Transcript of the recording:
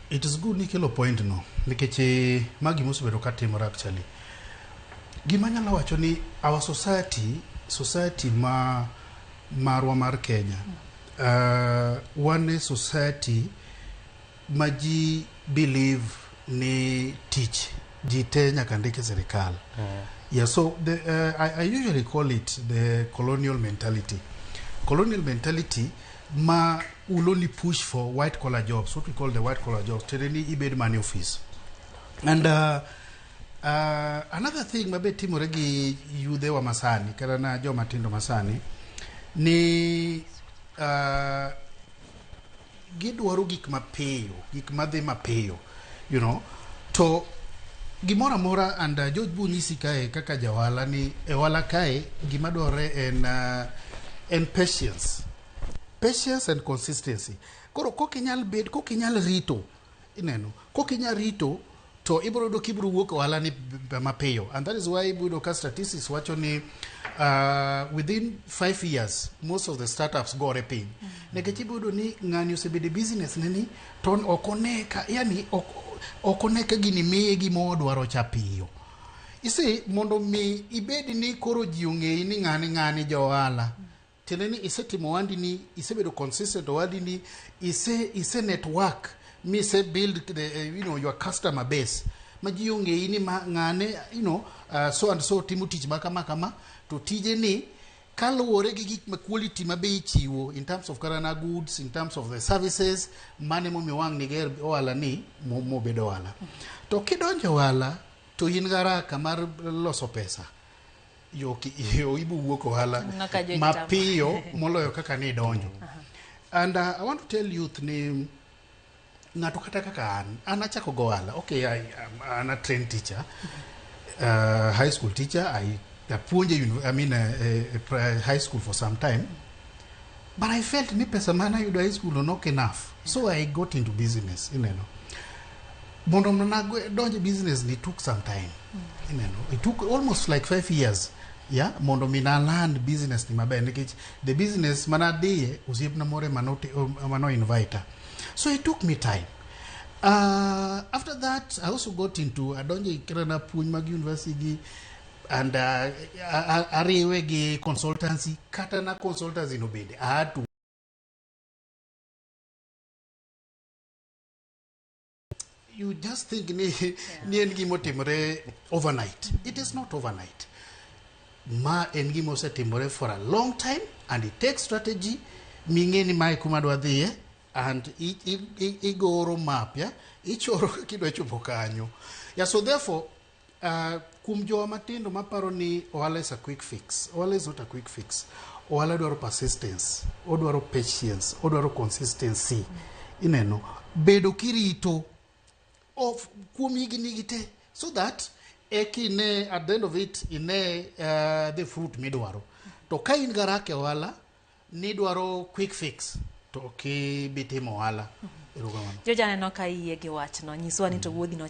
It is good nikelo point no nikech magi mosebedo ka timore actually. Gima nyalo wacho ni our society marwa mar Kenya, one society ma ji believe ni teach ji te nyaka ndike serikal. Yeah, so I usually call it the colonial mentality. Colonial mentality ma will only push for white collar jobs, what we call the white collar jobs. Tereni ibed money office. And another thing mabe timore gi yudhe wa masani, kara na Joma tindo masani, ni gidwaro gik mapiyo, gik madhi mapiyo, you know. To gimora mora and George Bunyisi kae kaka jawala ni ewala kae gima dware en patience and consistency. Koro kokinyal rito ineno kokinyal rito to ibro do kibro wuok wala ni mapiyo, and that is why ibudo ka statistics wacho ni within 5 years most of the startups gore piny. Nekech ibudo ni ng'ani osebede business neni ton okoneka, yani okoneka gini miye gimo dwaro chapiyo. Isi mondo mi ibedi ni koro ji ong'eyi ni ng'ani johala. Teneni isetimo wandi ni isebedo consistent wandi ni ise network mi se build the, your customer base. Maji ong'eyi ni ng'ane so and so timo tich kama to tije ni kaluwore gi gik quality mabe ichiwo in terms of karana goods, in terms of the services, mane mo miwang ni ger ohala ni mo bedo ohala. To kidonjo ohala to in garaka mar loso pesa. Yo ibu wuok ohala mapiyo moloyo kaka ni donjo. And I want to tell youth ni ng'ato kata kaka an achako go ohala. Okay, I'm a trained teacher, high school teacher. I high school for some time, but I felt ni pesa mana yudo high school not enough, so I got into business. Mondo donje business ni took some time. It took almost like 5 years. Yeah, mondo mina learn business ni mabe. The business mana diye usiep na more mano inviter. So it took me time. After that, I also got into adonje kirana puny mag university and ariwe gi consultancy, kata na consultancy no bende. I had to you just think ni en gimo timore overnight. It is not overnight. En gimo setimore for a long time, and it takes strategy. Mingeni mai kumadwa dhiye, and igoro map, yeah, ichoro kidwa chopo kanyo. Yeah, so therefore kum Joma matindo maparo ni ohala is a quick fix. Ohala is not a quick fix. Ohala dwaro persistence, odwaro patience, odwaro consistency. Ineno bedo kirito of kum higni gite, so that ekine at the end of it ine the fruit midwaro. To ka in garake ohala ni dwaro quick fix to ki bitimo ohala. Jojana no ka iye gi wachno nyiswa ni to wuodhi no